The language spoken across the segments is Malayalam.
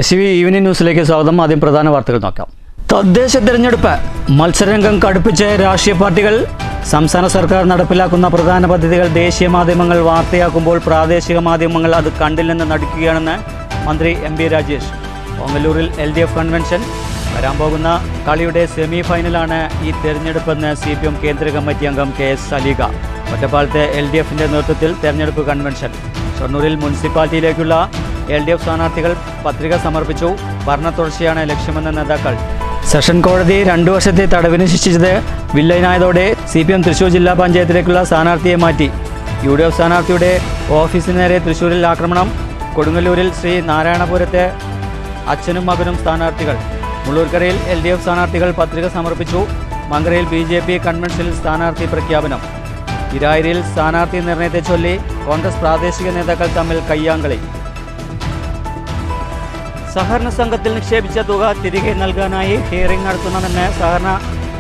SCV ഈവനിംഗ് ന്യൂസിലേക്ക് സ്വാഗതം. ആദ്യം പ്രധാന വാർത്തകൾ നോക്കാം. തദ്ദേശ തെരഞ്ഞെടുപ്പ് മത്സരരംഗം കടുപ്പിച്ച രാഷ്ട്രീയ പാർട്ടികൾ. സംസ്ഥാന സർക്കാർ നടപ്പിലാക്കുന്ന പ്രധാന പദ്ധതികൾ ദേശീയ മാധ്യമങ്ങൾ വാർത്തയാക്കുമ്പോൾ പ്രാദേശിക മാധ്യമങ്ങൾ അത് കണ്ടില്ലെന്ന് നടിക്കുകയാണെന്ന് മന്ത്രി MP രാജേഷ്. ഓങ്ങല്ലൂരിൽ LDF convention. വരാൻ പോകുന്ന കളിയുടെ സെമി ഫൈനലാണ് ഈ തെരഞ്ഞെടുപ്പെന്ന് CPM കേന്ദ്ര കമ്മിറ്റി അംഗം KS സലീഗ. ഒറ്റപ്പാലത്തെ LDFന്റെ നേതൃത്വത്തിൽ തെരഞ്ഞെടുപ്പ് കൺവെൻഷൻ. ഷൊർണൂരിൽ മുനിസിപ്പാലിറ്റിയിലേക്കുള്ള LDF സ്ഥാനാർത്ഥികൾ പത്രിക സമർപ്പിച്ചു. ഭരണ തുടർച്ചയാണ് ലക്ഷ്യമെന്ന നേതാക്കൾ. സെഷൻ കോടതി 2 വർഷത്തെ തടവിന് ശിക്ഷിച്ചത് വില്ലനായതോടെ CPM തൃശൂർ ജില്ലാ പഞ്ചായത്തിലേക്കുള്ള സ്ഥാനാർത്ഥിയെ മാറ്റി. UDF സ്ഥാനാർത്ഥിയുടെ ഓഫീസിന് നേരെ തൃശൂരിൽ ആക്രമണം. കൊടുങ്ങല്ലൂരിൽ ശ്രീ നാരായണപുരത്തെ അച്ഛനും മകനും സ്ഥാനാർത്ഥികൾ. മുള്ളൂർക്കരയിൽ LDF സ്ഥാനാർത്ഥികൾ പത്രിക സമർപ്പിച്ചു. മങ്കരയിൽ BJP കൺവെൻഷനിൽ സ്ഥാനാർത്ഥി പ്രഖ്യാപനം. ഇരായിരിയിൽ സ്ഥാനാർത്ഥി നിർണയത്തെ ചൊല്ലി കോൺഗ്രസ് പ്രാദേശിക നേതാക്കൾ തമ്മിൽ കയ്യാങ്കളി. സഹകരണ സംഘത്തിൽ നിക്ഷേപിച്ച തുക തിരികെ നൽകാനായി ഹിയറിംഗ് നടത്തണമെന്ന് സഹകരണ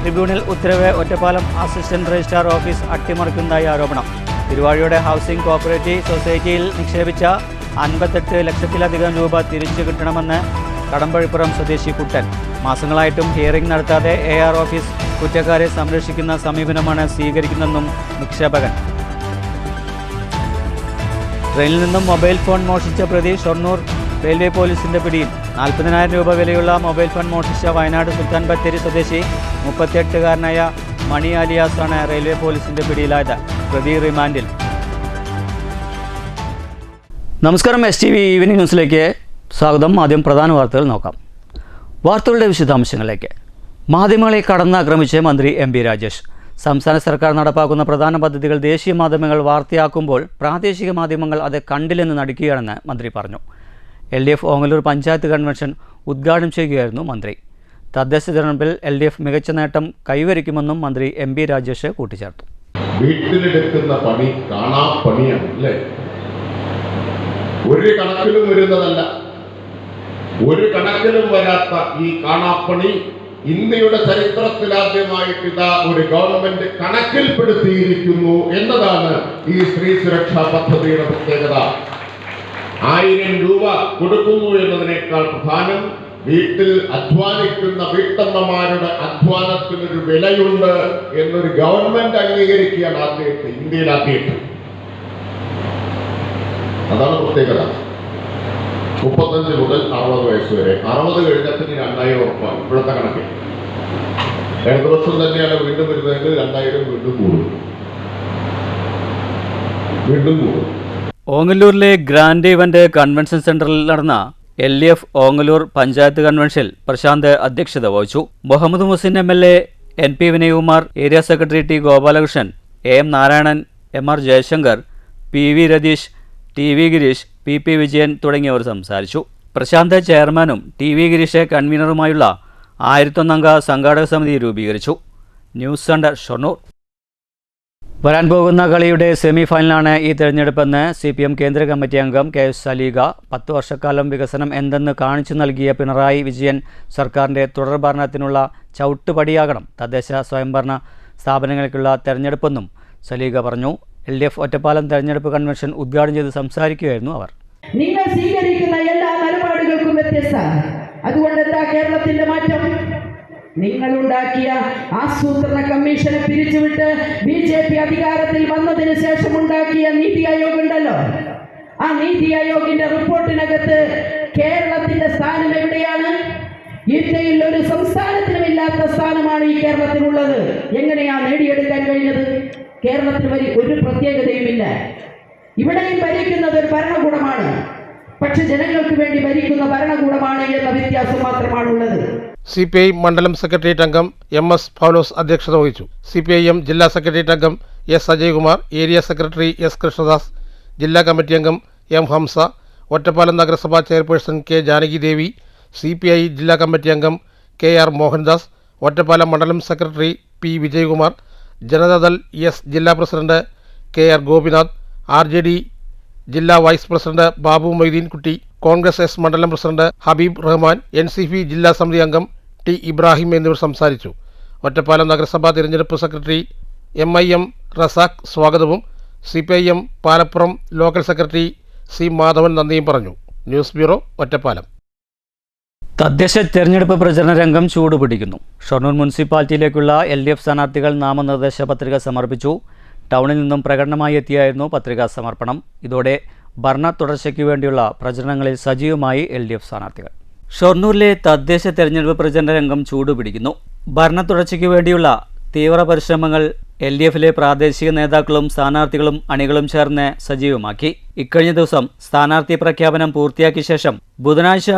ട്രിബ്യൂണൽ ഉത്തരവ്. ഒറ്റപ്പാലം അസിസ്റ്റന്റ് രജിസ്ട്രാർ ഓഫീസ് അട്ടിമറിക്കുന്നതായി ആരോപണം. തിരുവാഴിയുടെ ഹൗസിംഗ് കോഓപ്പറേറ്റീവ് സൊസൈറ്റിയിൽ നിക്ഷേപിച്ച 58 ലക്ഷത്തിലധികം രൂപ തിരിച്ചു കിട്ടണമെന്ന് കടമ്പഴിപ്പുറം സ്വദേശി കുട്ടൻ. മാസങ്ങളായിട്ടും ഹിയറിംഗ് നടത്താതെ AR ഓഫീസ് കുറ്റക്കാരെ സംരക്ഷിക്കുന്ന സമീപനമാണ് സ്വീകരിക്കുന്നതെന്നും നിക്ഷേപകൻ. ട്രെയിനിൽ നിന്നും മൊബൈൽ ഫോൺ മോഷ്ടിച്ച പ്രതി ഷൊർണൂർ റെയിൽവേ പോലീസിന്റെ പിടിയിൽ. 40,000 രൂപ വിലയുള്ള മൊബൈൽ ഫോൺ മോഷ്ടിച്ച വയനാട് സുൽത്താൻ ബത്തേരി സ്വദേശി 38-കാരനായ മണി ആലിയാസാണ് റെയിൽവേ പോലീസിന്റെ പിടിയിലായത്. പ്രതി റിമാൻഡിൽ. നമസ്കാരം. STV ഈവനിംഗ് ന്യൂസിലേക്ക് സ്വാഗതം. ആദ്യം പ്രധാന വാർത്തകൾ നോക്കാം. വാർത്തകളുടെ വിശദാംശങ്ങളിലേക്ക്. മാധ്യമങ്ങളെ കടന്നാക്രമിച്ച് മന്ത്രി MP രാജേഷ്. സംസ്ഥാന സർക്കാർ നടപ്പാക്കുന്ന പ്രധാന പദ്ധതികൾ ദേശീയ മാധ്യമങ്ങൾ വാർത്തയാക്കുമ്പോൾ പ്രാദേശിക മാധ്യമങ്ങൾ അത് കണ്ടില്ലെന്ന് നടിക്കുകയാണെന്ന് മന്ത്രി പറഞ്ഞു. LDF ഓങ്ങല്ലൂർ പഞ്ചായത്ത് കൺവെൻഷൻ ഉദ്ഘാടനം ചെയ്യുകയായിരുന്നു മന്ത്രി. തദ്ദേശ തെരഞ്ഞെടുപ്പിൽ LDF മികച്ച നേട്ടം കൈവരിക്കുമെന്നും മന്ത്രി MP രാജേഷ് കൂട്ടിച്ചേർത്തു. വീട്ടിലെടുക്കുന്ന പണി കാണാപ്പണിയാണ് അല്ലേ? ഒരു കണക്കിലും വരുന്നതല്ല. ഒരു കണക്കിലും വരാത്ത ഈ കാണാപ്പണി ഇന്ത്യയുടെ ചരിത്രത്തിലാദ്യമായിട്ട് ഇതാ ഒരു ഗവൺമെന്റ് കണക്കിൽപ്പെടുത്തിയിരിക്കുന്നു എന്നതാണ് ഈ സ്ത്രീ സുരക്ഷാ പദ്ധതിയുടെ പ്രത്യേകത. 1000 രൂപ കൊടുക്കുന്നു എന്നതിനേക്കാൾ പ്രധാനം വീട്ടിൽ അധ്വാനിക്കുന്ന വീട്ടമ്മമാരുടെ അധ്വാനത്തിനൊരു വിലയുണ്ട് എന്നൊരു ഗവൺമെന്റ് അംഗീകരിക്കുകയാണ് ആദ്യമായിട്ട്, ഇന്ത്യയിൽ ആദ്യമായിട്ട്. അതാണ് പ്രത്യേകത. 35 മുതൽ 60 വയസ്സ് വരെ. 60 കഴിഞ്ഞപ്പോൾ 2000 ഉറപ്പാണ് ഇപ്പോഴത്തെ കണക്കിൽ. 2 വർഷം തന്നെയാണ് വീണ്ടും വരുന്നതെങ്കിൽ 2000 വീണ്ടും കൂടും. ഓങ്ങല്ലൂരിലെ ഗ്രാൻഡ് ഇവന്റ് കൺവെൻഷൻ സെന്ററിൽ നടന്ന LDF ഓങ്ങല്ലൂർ പഞ്ചായത്ത് കൺവെൻഷനിൽ പ്രശാന്ത് അധ്യക്ഷത വഹിച്ചു. Muhammad Muhsin MLA, NP Vinayakumar, area secretary T Gopalakrishnan, AM Narayanan, MR Jayashankar, PV Ratheesh, TV Gireesh, PP Vijayan തുടങ്ങിയവർ സംസാരിച്ചു. പ്രശാന്ത് ചെയർമാനും TV ഗിരീഷ് കൺവീനറുമായുള്ള 1001 അംഗ സംഘാടക സമിതി രൂപീകരിച്ചു. News centre Shoranur. വരാൻ പോകുന്ന കളിയുടെ സെമി ഫൈനലാണ് ഈ തെരഞ്ഞെടുപ്പെന്ന് CPM കേന്ദ്ര കമ്മിറ്റി അംഗം KS സലീഗ. 10 വർഷക്കാലം വികസനം എന്തെന്ന് കാണിച്ചു നൽകിയ പിണറായി വിജയൻ സർക്കാരിൻ്റെ തുടർ ഭരണത്തിനുള്ള ചവിട്ടുപടിയാകണം തദ്ദേശ സ്വയംഭരണ സ്ഥാപനങ്ങൾക്കുള്ള തെരഞ്ഞെടുപ്പെന്നും സലീഗ പറഞ്ഞു. LDF ഒറ്റപ്പാലം തെരഞ്ഞെടുപ്പ് കൺവെൻഷൻ ഉദ്ഘാടനം ചെയ്ത് സംസാരിക്കുകയായിരുന്നു അവർ. നിങ്ങൾ സ്വീകരിക്കുന്ന എല്ലാ നിലപാടുകൾക്കും വ്യത്യസ്തമാണ്. അതുകൊണ്ട് എന്താ കേരളത്തിന്റെ മാറ്റം? നിങ്ങളുണ്ടാക്കിയ ആസൂത്രണ കമ്മീഷനെ പിരിച്ചുവിട്ട് BJP അധികാരത്തിൽ വന്നതിന് ശേഷം ഉണ്ടാക്കിയ നീതി ആയോഗ് ഉണ്ടല്ലോ. ആ നീതി ആയോഗിന്റെ റിപ്പോർട്ടിനകത്ത് കേരളത്തിന്റെ സ്ഥാനം എവിടെയാണ്? ഇന്ത്യയിൽ ഒരു സംസ്ഥാനത്തിനും ഇല്ലാത്ത സ്ഥാനമാണ് ഈ കേരളത്തിനുള്ളത്. എങ്ങനെയാണ് നേടിയെടുക്കാൻ കഴിഞ്ഞത്? കേരളത്തിന് ഒരു പ്രത്യേകതയുമില്ല. ഇവിടെയും ഭരിക്കുന്നത് ഒരു ഭരണകൂടമാണ്, പക്ഷെ ജനങ്ങൾക്ക് വേണ്ടി ഭരിക്കുന്ന ഭരണകൂടമാണ് എന്ന വ്യത്യാസം മാത്രമാണുള്ളത്. CPI മണ്ഡലം സെക്രട്ടേറിയറ്റ് അംഗം MS പൗലോസ് അധ്യക്ഷത വഹിച്ചു. CPIM ജില്ലാ സെക്രട്ടേറിയറ്റ് അംഗം S Ajaykumar, area secretary S Krishnadas, ജില്ലാ കമ്മിറ്റി അംഗം M ഹംസ, ഒറ്റപ്പാലം നഗരസഭാ chairperson K Janaki Devi, CPI ജില്ലാ കമ്മിറ്റി അംഗം KR മോഹൻദാസ്, ഒറ്റപ്പാലം മണ്ഡലം secretary P Vijayakumar, Janata Dal S ജില്ലാ പ്രസിഡന്റ് KR ഗോപിനാഥ്, RJD ജില്ലാ vice president Babu Moideenkutty, Congress S മണ്ഡലം പ്രസിഡന്റ് ഹബീബ് റഹ്മാൻ, NCP ജില്ലാ സമിതി അംഗം T ഇബ്രാഹിം എന്നിവർ സംസാരിച്ചു. ഒറ്റപ്പാലം നഗരസഭാ തിരഞ്ഞെടുപ്പ് സെക്രട്ടറി MIM റസാഖ് സ്വാഗതവും CPIM Palappuram local secretary C Madhavan നന്ദിയും പറഞ്ഞു. News bureau, Ottapalam. തദ്ദേശ തെരഞ്ഞെടുപ്പ് പ്രചരണ രംഗം ചൂടുപിടിക്കുന്നു. ഷൊർണൂർ മുനിസിപ്പാലിറ്റിയിലേക്കുള്ള LDF സ്ഥാനാർത്ഥികൾ നാമനിർദ്ദേശ പത്രിക സമർപ്പിച്ചു. ടൗണിൽ നിന്നും പ്രകടനമായി എത്തിയായിരുന്നു പത്രികാ സമർപ്പണം. ഇതോടെ ഭരണ തുടർച്ചയ്ക്കു വേണ്ടിയുള്ള പ്രചരണങ്ങളിൽ സജീവമായി LDF സ്ഥാനാർത്ഥികൾ. ഷൊർണൂരിലെ തദ്ദേശ തെരഞ്ഞെടുപ്പ് പ്രചരണ രംഗം ചൂടുപിടിക്കുന്നു. ഭരണ തുടർച്ചയ്ക്കു വേണ്ടിയുള്ള തീവ്ര പരിശ്രമങ്ങൾ LDFിലെ പ്രാദേശിക നേതാക്കളും സ്ഥാനാർത്ഥികളും അണികളും ചേർന്ന് സജീവമാക്കി. ഇക്കഴിഞ്ഞ ദിവസം സ്ഥാനാർത്ഥി പ്രഖ്യാപനം പൂർത്തിയാക്കിയ ശേഷം ബുധനാഴ്ച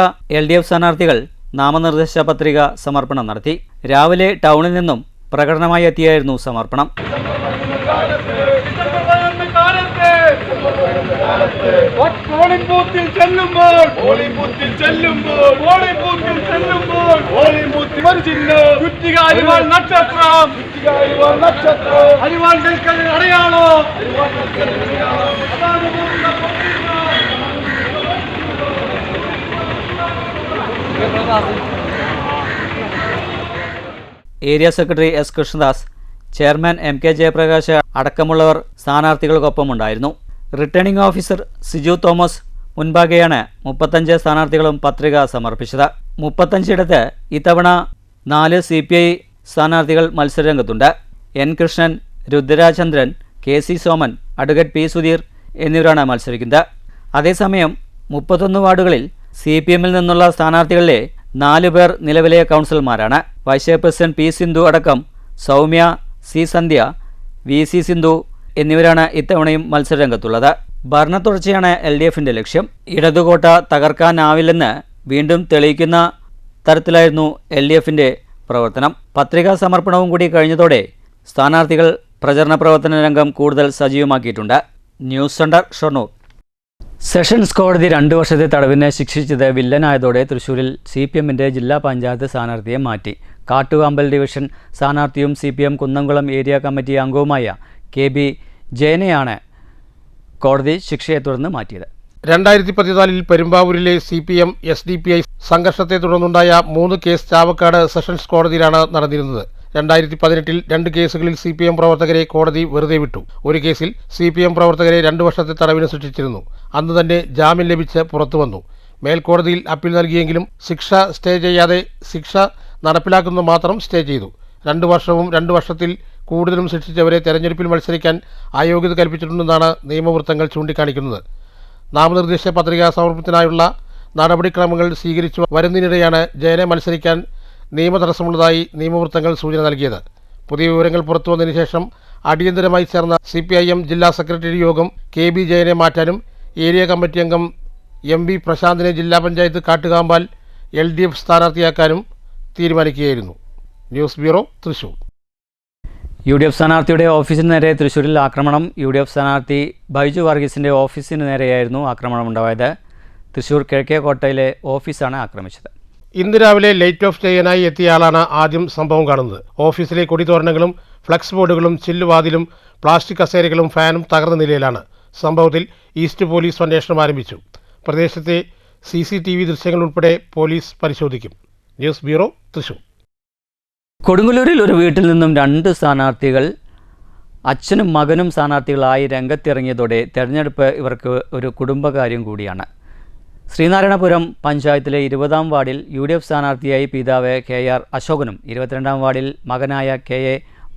LDF സ്ഥാനാർത്ഥികൾ നാമനിർദ്ദേശ പത്രിക സമർപ്പണം നടത്തി. രാവിലെ ടൗണിൽ നിന്നും പ്രകടനമായി എത്തിയായിരുന്നു സമർപ്പണം. പോളിംഗ് ബൂത്തിൽ ചെല്ലുമ്പോൾ ചുറ്റിക അരിവാൾ നക്ഷത്രം അരിവാൾ നിൽക്കൽ അടയാളോ area secretary S. Krishnadas, chairman MK Jayaprakash അടക്കമുള്ളവർ സ്ഥാനാർത്ഥികൾക്കൊപ്പമുണ്ടായിരുന്നു. റിട്ടേണിംഗ് ഓഫീസർ സിജു തോമസ് മുൻപാകെയാണ് 35 സ്ഥാനാർത്ഥികളും പത്രിക സമർപ്പിച്ചത്. 35 ഇത്തവണ 4 CPI സ്ഥാനാർത്ഥികൾ മത്സരരംഗത്തുണ്ട്. N. Krishnan, Rudrarajachandran, KC Soman, advocate P. Sudheer എന്നിവരാണ് മത്സരിക്കുന്നത്. അതേസമയം 31 വാർഡുകളിൽ CPMൽ നിന്നുള്ള സ്ഥാനാർത്ഥികളിലെ 4 പേർ നിലവിലെ കൗൺസിലർമാരാണ്. Vice chairperson P. സിന്ധു അടക്കം സൗമ്യ, C. സന്ധ്യ, VC സിന്ധു എന്നിവരാണ് ഇത്തവണയും മത്സരരംഗത്തുള്ളത്. ഭരണ തുടർച്ചയാണ് LDFിൻ്റെ ലക്ഷ്യം. ഇടതുകോട്ട തകർക്കാനാവില്ലെന്ന് വീണ്ടും തെളിയിക്കുന്ന തരത്തിലായിരുന്നു LDFിൻ്റെ പ്രവർത്തനം. പത്രികാ സമർപ്പണവും കൂടി കഴിഞ്ഞതോടെ സ്ഥാനാർത്ഥികൾ പ്രചരണ പ്രവർത്തന രംഗം കൂടുതൽ സജീവമാക്കിയിട്ടുണ്ട്. News centre, Shoranur. സെഷൻസ് കോടതി 2 വർഷത്തെ തടവിന് ശിക്ഷിച്ചത് വില്ലനായതോടെ തൃശ്ശൂരിൽ CPMൻ്റെ ജില്ലാ പഞ്ചായത്ത് സ്ഥാനാർത്ഥിയെ മാറ്റി. കാട്ടുകാമ്പൽ ഡിവിഷൻ സ്ഥാനാർത്ഥിയും CPM കുന്നംകുളം ഏരിയ കമ്മിറ്റി അംഗവുമായ KB ജയനെയാണ് കോടതി ശിക്ഷയെ തുടർന്ന് മാറ്റിയത്. 2014 പെരുമ്പാവൂരിലെ CPM SDPI സംഘർഷത്തെ തുടർന്നുണ്ടായ 3 കേസ് ചാവക്കാട് സെഷൻസ് കോടതിയിലാണ് നടന്നിരുന്നത്. 2018 2 കേസുകളിൽ CPM പ്രവർത്തകരെ കോടതി വെറുതെ വിട്ടു. ഒരു കേസിൽ CPM പ്രവർത്തകരെ 2 വർഷത്തെ തടവിന് ശിക്ഷിച്ചിരുന്നു. അന്ന് തന്നെ ജാമ്യം ലഭിച്ച് പുറത്തുവന്നു. മേൽക്കോടതിയിൽ അപ്പീൽ നൽകിയെങ്കിലും ശിക്ഷ സ്റ്റേ ചെയ്യാതെ ശിക്ഷ നടപ്പിലാക്കുന്നത് മാത്രം സ്റ്റേ ചെയ്തു. 2 വർഷവും 2 വർഷത്തിൽ കൂടുതലും ശിക്ഷിച്ചവരെ തെരഞ്ഞെടുപ്പിൽ മത്സരിക്കാൻ അയോഗ്യത കൽപ്പിച്ചിട്ടുണ്ടെന്നാണ് നിയമവൃത്തങ്ങൾ ചൂണ്ടിക്കാണിക്കുന്നത്. നാമനിർദ്ദേശ പത്രികാ സമർപ്പണത്തിനായുള്ള നടപടിക്രമങ്ങൾ സ്വീകരിച്ചു വരുന്നതിനിടെയാണ് ജയനെ മത്സരിക്കാൻ നിയമതടസ്സമുള്ളതായി നിയമവൃത്തങ്ങൾ സൂചന നൽകിയത്. പുതിയ വിവരങ്ങൾ പുറത്തുവന്നതിന് ശേഷം അടിയന്തരമായി ചേർന്ന CPIM ജില്ലാ സെക്രട്ടറി യോഗം KB ജയനെ മാറ്റാനും ഏരിയ കമ്മിറ്റി അംഗം MV പ്രശാന്തിനെ ജില്ലാ പഞ്ചായത്ത് കാട്ടുകാമ്പാൽ LDF സ്ഥാനാർത്ഥിയാക്കാനും തീരുമാനിക്കുകയായിരുന്നു. News bureau, Thrissur. UDF സ്ഥാനാർത്ഥിയുടെ ഓഫീസിന് നേരെ തൃശ്ശൂരിൽ ആക്രമണം. UDF സ്ഥാനാർത്ഥി ബൈജു വർഗീസിൻ്റെ ഓഫീസിന് നേരെയായിരുന്നു ആക്രമണമുണ്ടായത്. തൃശ്ശൂർ കിഴക്കേക്കോട്ടയിലെ ഓഫീസാണ് ആക്രമിച്ചത്. ഇന്ന് രാവിലെ ലൈറ്റ് ഓഫ് ചെയ്യാനായി എത്തിയ ആളാണ് ആദ്യം സംഭവം കാണുന്നത്. ഓഫീസിലെ കൊടിതോരണങ്ങളും ഫ്ലക്സ് ബോർഡുകളും ചില്ലുവാതിലും പ്ലാസ്റ്റിക് കസേരകളും ഫാനും തകർന്ന നിലയിലാണ്. സംഭവത്തിൽ ഈസ്റ്റ് പോലീസ് അന്വേഷണം ആരംഭിച്ചു. പ്രദേശത്തെ CCTV ദൃശ്യങ്ങൾ ഉൾപ്പെടെ പോലീസ് പരിശോധിക്കും. News bureau, Thrissur. കൊടുങ്ങല്ലൂരിൽ ഒരു വീട്ടിൽ നിന്നും 2 സ്ഥാനാർത്ഥികൾ അച്ഛനും മകനും സ്ഥാനാർത്ഥികളായി രംഗത്തിറങ്ങിയതോടെ തെരഞ്ഞെടുപ്പ് ഇവർക്ക് ഒരു കുടുംബകാര്യം കൂടിയാണ്. ശ്രീനാരായണപുരം പഞ്ചായത്തിലെ 20-ാം വാർഡിൽ UDF സ്ഥാനാർത്ഥിയായി പിതാവ് KR അശോകനും 22-ാം വാർഡിൽ മകനായ KA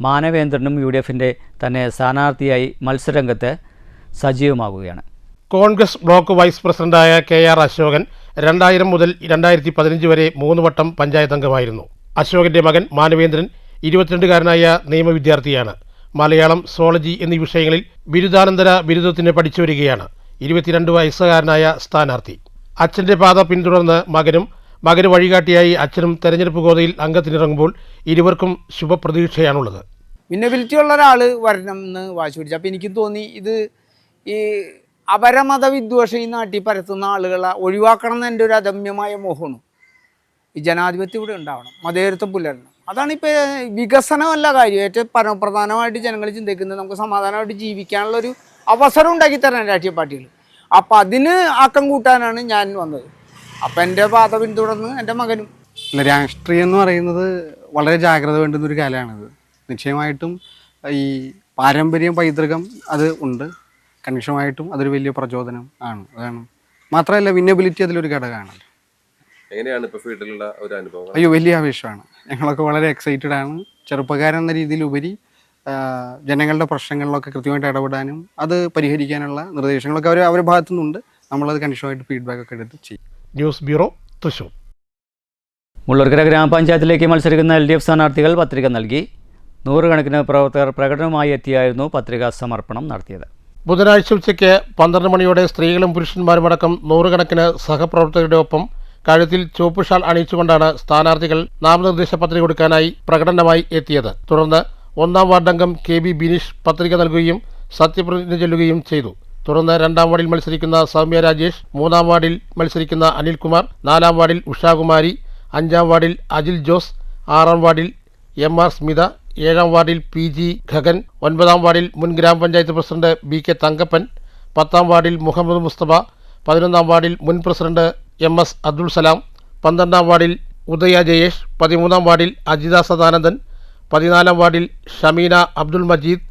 മാനവേന്ദ്രനും UDFിൻ്റെ തന്നെ സ്ഥാനാർത്ഥിയായി മത്സരരംഗത്ത് സജീവമാവുകയാണ്. കോൺഗ്രസ് ബ്ലോക്ക് വൈസ് പ്രസിഡന്റായ KR അശോകൻ 2000 മുതൽ 2015 വരെ 3 വട്ടം പഞ്ചായത്ത് അംഗമായിരുന്നു. അശോകന്റെ മകൻ മാനവേന്ദ്രൻ 22-കാരനായ നിയമവിദ്യാർത്ഥിയാണ്. മലയാളം, സോളജി എന്നീ വിഷയങ്ങളിൽ ബിരുദാനന്തര ബിരുദത്തിന് പഠിച്ചു വരികയാണ്. 22 വയസ്സുകാരനായ സ്ഥാനാർത്ഥി. അച്ഛൻ്റെ പാത പിന്തുടർന്ന് മകന് വഴികാട്ടിയായി അച്ഛനും തെരഞ്ഞെടുപ്പ് ഗോതയിൽ അംഗത്തിനിറങ്ങുമ്പോൾ ഇരുവർക്കും ശുഭപ്രതീക്ഷയാണുള്ളത്. വിന്നബിലിറ്റി ഉള്ള ഒരാൾ വരണം എന്ന് വാശി പിടിച്ചു. അപ്പോൾ എനിക്കും തോന്നി ഇത് ഈ അപരമത വിദ്വേഷം ഈ നാട്ടിൽ പരത്തുന്ന ആളുകളെ ഒഴിവാക്കണം എന്ന് എൻ്റെ ഒരു അദമ്യമായ മോഹമാണ്. ഈ ജനാധിപത്യം ഇവിടെ ഉണ്ടാവണം, മതേതരത്വം പുലരണം. അതാണിപ്പോൾ വികസനമല്ല കാര്യം. ഏറ്റവും പരമപ്രധാനമായിട്ട് ജനങ്ങൾ ചിന്തിക്കുന്നത് നമുക്ക് സമാധാനമായിട്ട് ജീവിക്കാനുള്ളൊരു അവസരം ഉണ്ടാക്കി തരാൻ രാഷ്ട്രീയ പാർട്ടികൾ. അപ്പം അതിന് ആക്കം കൂട്ടാനാണ് ഞാൻ വന്നത്. അപ്പം എൻ്റെ പാത പിന്തുടർന്ന് എൻ്റെ മകനും. രാഷ്ട്രീയം എന്ന് പറയുന്നത് വളരെ ജാഗ്രത വേണ്ടുന്നൊരു കാലമാണിത്. നിശ്ചയമായിട്ടും ഈ പാരമ്പര്യം, പൈതൃകം അത് ഉണ്ട്. കണിക്ഷമായിട്ടും അതൊരു വലിയ പ്രചോദനം ആണ്. അതാണ് മാത്രമല്ല വിന്നബിലിറ്റി അതിലൊരു ഘടകമാണല്ലോ. എങ്ങനെയാണ് ഇപ്പോൾ ഫീൽഡിലുള്ള ഒരു അനുഭവം? അയ്യോ, വലിയ ആവേശമാണ്. ഞങ്ങളൊക്കെ വളരെ എക്സൈറ്റഡ് ആണ്. ചെറുപ്പക്കാരൻ എന്ന രീതിയിലുപരി ജനങ്ങളുടെ പ്രശ്നങ്ങളിലൊക്കെ കൃത്യമായിട്ട് ഇടപെടാനും അത് പരിഹരിക്കാനുള്ള നിർദ്ദേശങ്ങളൊക്കെ അവരുടെ ഭാഗത്തു നിന്നുണ്ട്. നമ്മളത് കണിശമായിട്ട് ഫീഡ്ബാക്ക് ഒക്കെ എടുത്ത് ചെയ്യും. News bureau, Thrissur. മുള്ളൂർക്കര ഗ്രാമപഞ്ചായത്തിലേക്ക് മത്സരിക്കുന്ന LDF സ്ഥാനാർത്ഥികൾ പത്രിക നൽകി. നൂറുകണക്കിന് പ്രവർത്തകർ പ്രകടനവുമായി എത്തിയായിരുന്നു പത്രികാ സമർപ്പണം നടത്തിയത്. ബുധനാഴ്ച ഉച്ചയ്ക്ക് 12 മണിയോടെ സ്ത്രീകളും പുരുഷന്മാരുമടക്കം നൂറുകണക്കിന് സഹപ്രവർത്തകരുടെ ഒപ്പം കഴുത്തിൽ ചുവപ്പ് ഷാൾ അണിയിച്ചുകൊണ്ടാണ് സ്ഥാനാർത്ഥികൾ നാമനിർദ്ദേശ പത്രിക കൊടുക്കാനായി പ്രകടനമായി എത്തിയത്. തുടർന്ന് 1-ാം വാർഡംഗം KB ബിനീഷ് പത്രിക നൽകുകയും സത്യപ്രതിജ്ഞ ചൊല്ലുകയും ചെയ്തു. തുടർന്ന് 2-ാം വാർഡിൽ മത്സരിക്കുന്ന സൗമ്യ രാജേഷ്, 3-ാം വാർഡിൽ മത്സരിക്കുന്ന അനിൽകുമാർ, 4-ാം വാർഡിൽ ഉഷാകുമാരി, 5-ാം വാർഡിൽ അജിൽ ജോസ്, 6-ാം വാർഡിൽ MR സ്മിത, 7-ാം വാർഡിൽ PG ഖഗൻ, 9-ാം വാർഡിൽ മുൻ ഗ്രാമപഞ്ചായത്ത് പ്രസിഡന്റ് BK തങ്കപ്പൻ, 10-ാം വാർഡിൽ മുഹമ്മദ് മുസ്തഫ, 11-ാം വാർഡിൽ മുൻ പ്രസിഡന്റ് MS അബ്ദുൾ സലാം, 12-ാം വാർഡിൽ ഉദയ ജയേഷ്, 13-ാം വാർഡിൽ അജിത സദാനന്ദൻ, 14-ാം വാർഡിൽ ഷമീന അബ്ദുൾ മജീദ്,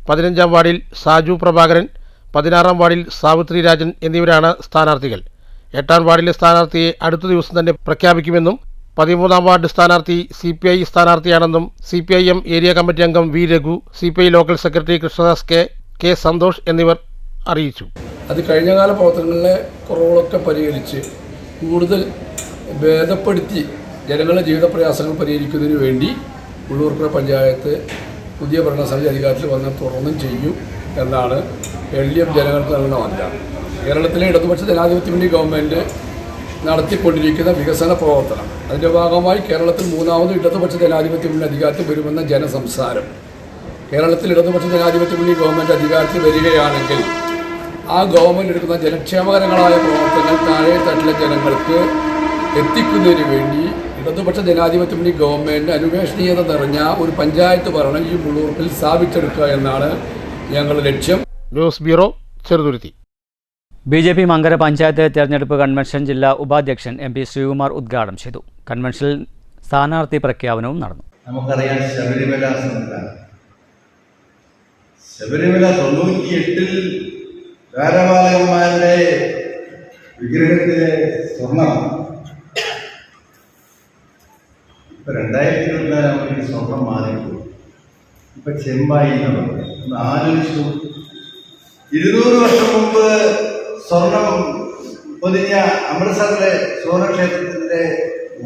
15-ാം വാർഡിൽ സാജു പ്രഭാകരൻ, 16-ാം വാർഡിൽ സാവിത്രി രാജൻ എന്നിവരാണ് സ്ഥാനാർത്ഥികൾ. 8-ാം വാർഡിലെ സ്ഥാനാർത്ഥിയെ അടുത്ത ദിവസം തന്നെ പ്രഖ്യാപിക്കുമെന്നും 13-ാം വാർഡ് സ്ഥാനാർത്ഥി CPI സ്ഥാനാർത്ഥിയാണെന്നും CPIM ഏരിയ കമ്മിറ്റി അംഗം V Raghu, CPI local secretary Krishnadas K Santhosh എന്നിവർ അറിയിച്ചു. അത് കഴിഞ്ഞകാല പ്രവർത്തനങ്ങളിലെ കുറവുകളൊക്കെ പരിഹരിച്ച് കൂടുതൽ ഭേദപ്പെടുത്തി ജനങ്ങളുടെ ജീവിത പ്രയാസങ്ങൾ പരിഹരിക്കുന്നതിന് വേണ്ടി മുള്ളൂർക്കര പഞ്ചായത്ത് പുതിയ ഭരണസമിതി അധികാരത്തിൽ വന്ന് തുടർന്നും ചെയ്യും എന്നാണ് LDF ജനങ്ങൾക്ക് നൽകുന്ന വാഗ്ദാനം. കേരളത്തിലെ ഇടതുപക്ഷ ജനാധിപത്യ മുന്നണി ഗവൺമെൻറ് നടത്തിക്കൊണ്ടിരിക്കുന്ന വികസന പ്രവർത്തനം, അതിൻ്റെ ഭാഗമായി കേരളത്തിൽ 3ാമത് ഇടതുപക്ഷ ജനാധിപത്യ മുന്നണി അധികാരത്തിൽ വരുമെന്ന ജനസംസാരം, കേരളത്തിൽ ഇടതുപക്ഷ ജനാധിപത്യ മുന്നണി ഗവൺമെൻറ് അധികാരത്തിൽ വരികയാണെങ്കിൽ ആ ഗവൺമെൻറ് എടുക്കുന്ന ജനക്ഷേമകരങ്ങളായ പ്രവർത്തനങ്ങൾ താഴെ തട്ടിലെ ജനങ്ങൾക്ക് എത്തിക്കുന്നതിന് വേണ്ടി ഇടതുപക്ഷ ജനാധിപത്യ മുന്നണി ഗവൺമെൻറ് അനുപേക്ഷണീയത നിറഞ്ഞ ഒരു പഞ്ചായത്ത് ഭരണം ഈ മുള്ളൂർക്കിൽ സ്ഥാപിച്ചെടുക്കുക എന്നാണ് ഞങ്ങളുടെ ലക്ഷ്യം. News bureau, Cheruthuruthy. BJP Mankara panchayat തെരഞ്ഞെടുപ്പ് കൺവെൻഷൻ ജില്ലാ ഉപാധ്യക്ഷൻ MP ശ്രീകുമാർ ഉദ്ഘാടനം ചെയ്തു. കൺവെൻഷനിൽ സ്ഥാനാർത്ഥി പ്രഖ്യാപനവും നടന്നു. നമുക്കറിയാം, ശബരിമല സംവിധാനം, ശബരിമല 98-ൽ ദ്വാരപാലകന്മാരുടെ വിഗ്രഹത്തിലെ സ്വർണം ഇപ്പൊ 2024 സ്വർണം മാറിപ്പോയി. ഇപ്പൊ ചെമ്പായി എന്ന് പറയും. ഒന്ന് ആലോചിച്ചു, 200 വർഷം മുമ്പ് സ്വർണം പൊതിഞ്ഞ അമൃത്സറിലെ സുവർണക്ഷേത്രത്തിന്റെ